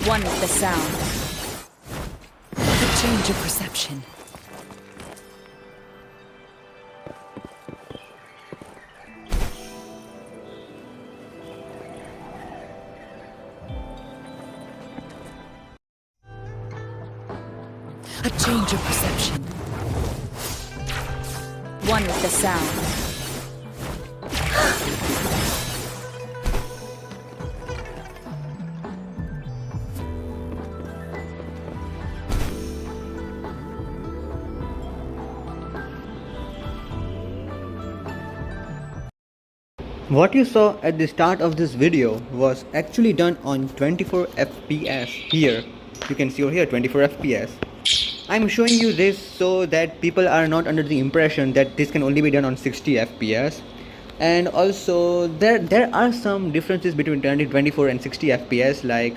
One with the sound. A change of perception. A change of perception. One with the sound. What you saw at the start of this video was actually done on 24 FPS. Here, you can see over here 24 FPS. I'm showing you this so that people are not under the impression that this can only be done on 60 FPS. And also there are some differences between 24 and 60 FPS, like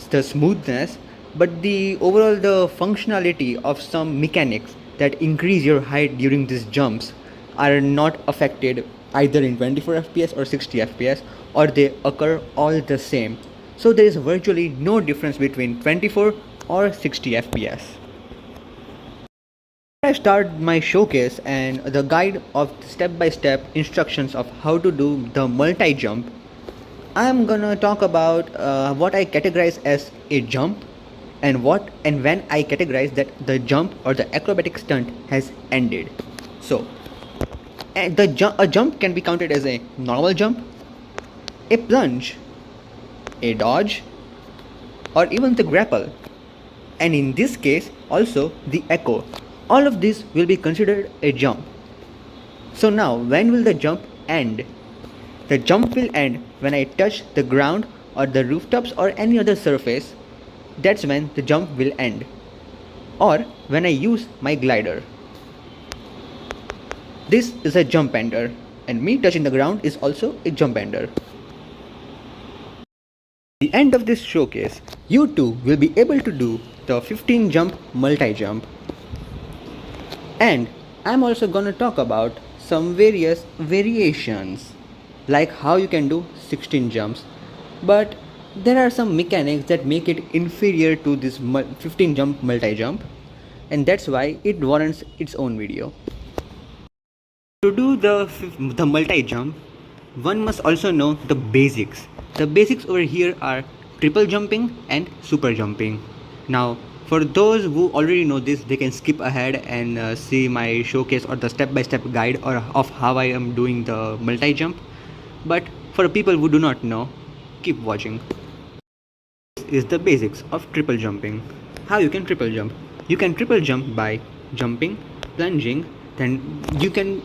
the smoothness, but the overall the functionality of some mechanics that increase your height during these jumps are not affected either in 24 FPS or 60 FPS, or they occur all the same. So there is virtually no difference between 24 or 60 FPS. I start my showcase and the guide of step-by-step instructions of how to do the multi-jump. I'm gonna talk about what I categorize as a jump and what and when I categorize that the jump or the acrobatic stunt has ended. So a jump can be counted as a normal jump, a plunge, a dodge, or even the grapple, and in this case also the echo. All of this will be considered a jump. So now, when will the jump end? The jump will end when I touch the ground or the rooftops or any other surface. That's when the jump will end. Or when I use my glider. This is a jump ender, and me touching the ground is also a jump ender. At the end of this showcase, you too will be able to do the 15 jump multi-jump. And I'm also gonna talk about some various variations, like how you can do 16 jumps, but there are some mechanics that make it inferior to this 15 jump multi-jump, and that's why it warrants its own video. To do the multi-jump, one must also know the basics. The basics over here are triple jumping and super jumping. Now, for those who already know this, they can skip ahead and see my showcase or the step-by-step guide of how I am doing the multi-jump. But for people who do not know, keep watching. This is the basics of triple jumping. How you can triple jump? You can triple jump by jumping, plunging, then you can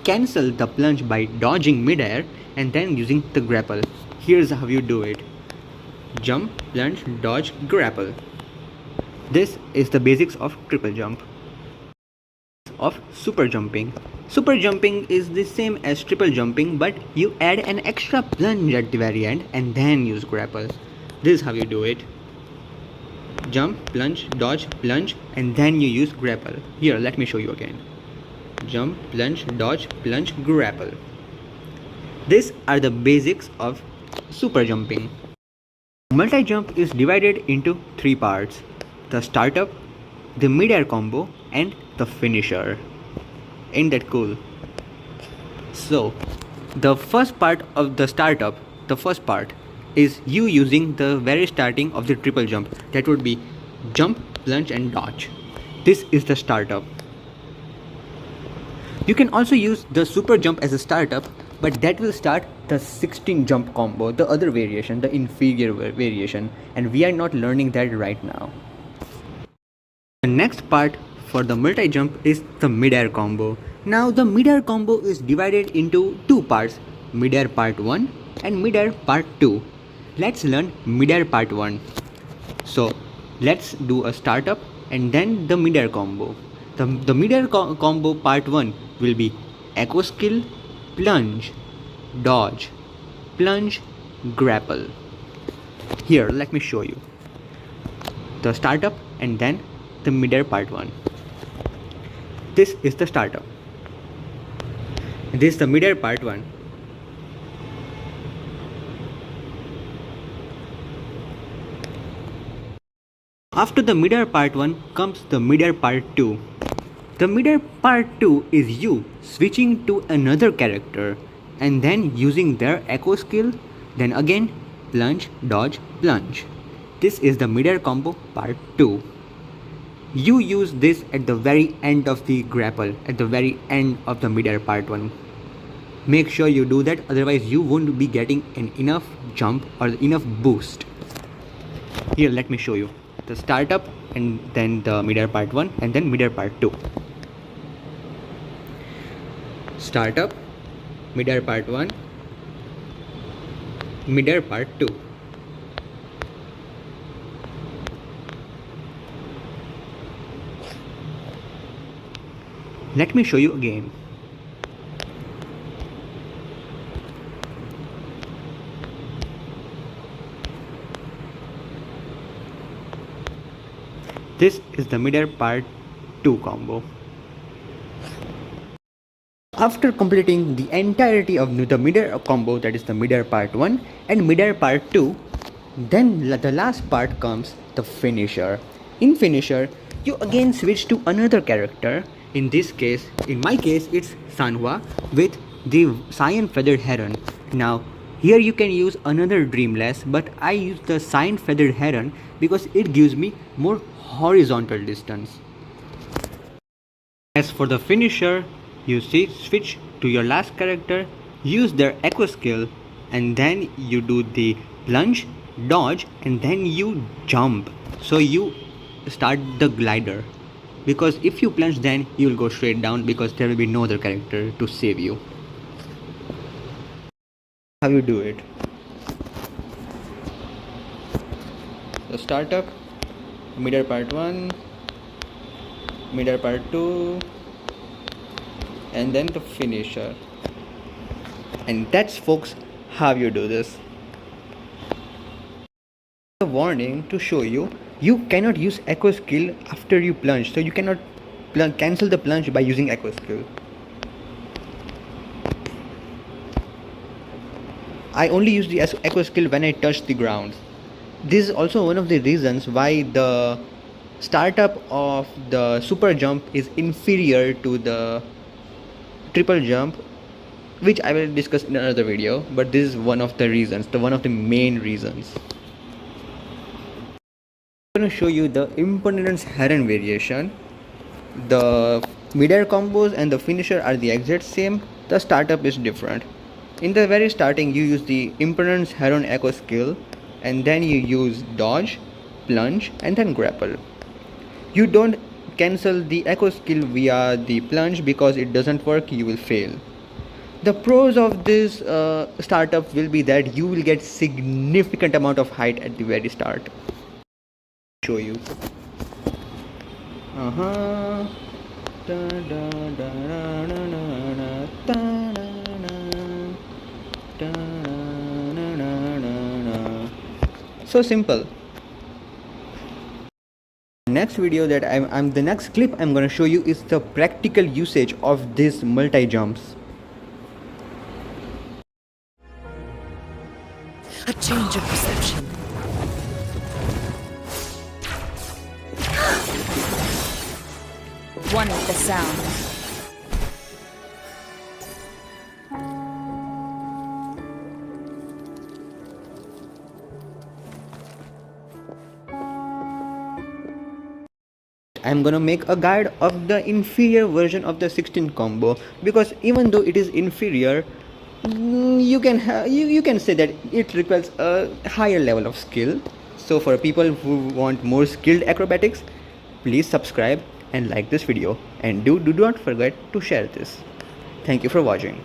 cancel the plunge by dodging midair and then using the grapple. Here's how you do it. Jump, plunge, dodge, grapple. This is the basics of triple jump. Of super jumping. Super jumping is the same as triple jumping, but you add an extra plunge at the very end and then use grapple. This is how you do it. Jump, plunge, dodge, plunge, and then you use grapple. Here, let me show you again. Jump, plunge, dodge, plunge, grapple. These are the basics of super jumping. Multi-jump is divided into three parts: the startup, the mid-air combo, and the finisher. Ain't that cool? So, the first part of the startup, the first part, is you using the very starting of the triple jump. That would be jump, plunge, and dodge. This is the startup. You can also use the super jump as a startup, but that will start the 16 jump combo, the other variation, the inferior variation, and we are not learning that right now. The next part for the multi-jump is the mid-air combo. Now the mid-air combo is divided into two parts, mid-air part 1 and mid-air part 2. Let's learn mid-air part 1. So let's do a startup and then the mid-air combo. The mid-air combo part 1 will be echo skill, plunge, dodge, plunge, grapple. Here, let me show you. The startup and then the mid-air part 1. This is the startup. This is the mid-air part 1. After the midair part 1 comes the midair part 2. The midair part 2 is you switching to another character and then using their echo skill, then again plunge, dodge, plunge. This is the midair combo part 2. You use this at the very end of the grapple, at the very end of the midair part 1. Make sure you do that, otherwise you won't be getting an enough jump or enough boost. Here, let me show you the startup and then the midair part 1 and then midair part 2. Startup, midair part 1, midair part 2. Let me show you again. This is the midair part 2 combo. After completing the entirety of the midair combo, that is the midair part 1 and midair part 2, then the last part comes the finisher. In finisher, you again switch to another character. In this case, in my case, it's Sanhua with the cyan feathered heron. Now, here you can use another dreamless, but I use the cyan feathered heron because it gives me more horizontal distance. As for the finisher, you see, switch to your last character, use their echo skill, and then you do the plunge, dodge, and then you jump. So you start the glider, because if you plunge then you will go straight down because there will be no other character to save you. How you do it? The startup, midair part 1, midair part 2, and then the finisher. And that's, folks, how you do this. A warning to show you, you cannot use echo skill after you plunge, so you cannot cancel the plunge by using echo skill. I only use the echo skill when I touch the ground. This is also one of the reasons why the startup of the super jump is inferior to the triple jump, which I will discuss in another video, but this is one of the reasons, one of the main reasons. I'm going to show you the impermanence heron variation. The midair combos and the finisher are the exact same, the startup is different. In the very starting, you use the impermanence heron echo skill, and then you use dodge, plunge, and then grapple. You don't cancel the echo skill via the plunge because it doesn't work, you will fail. The pros of this startup will be that you will get significant amount of height at the very start. Show you. So simple. Next video that the next clip I'm going to show you is the practical usage of these multi jumps. A change of perception. One with the sound. I'm gonna make a guide of the inferior version of the 16 combo, because even though it is inferior, you can say that it requires a higher level of skill. So for people who want more skilled acrobatics, please subscribe and like this video, and do not forget to share this. Thank you for watching.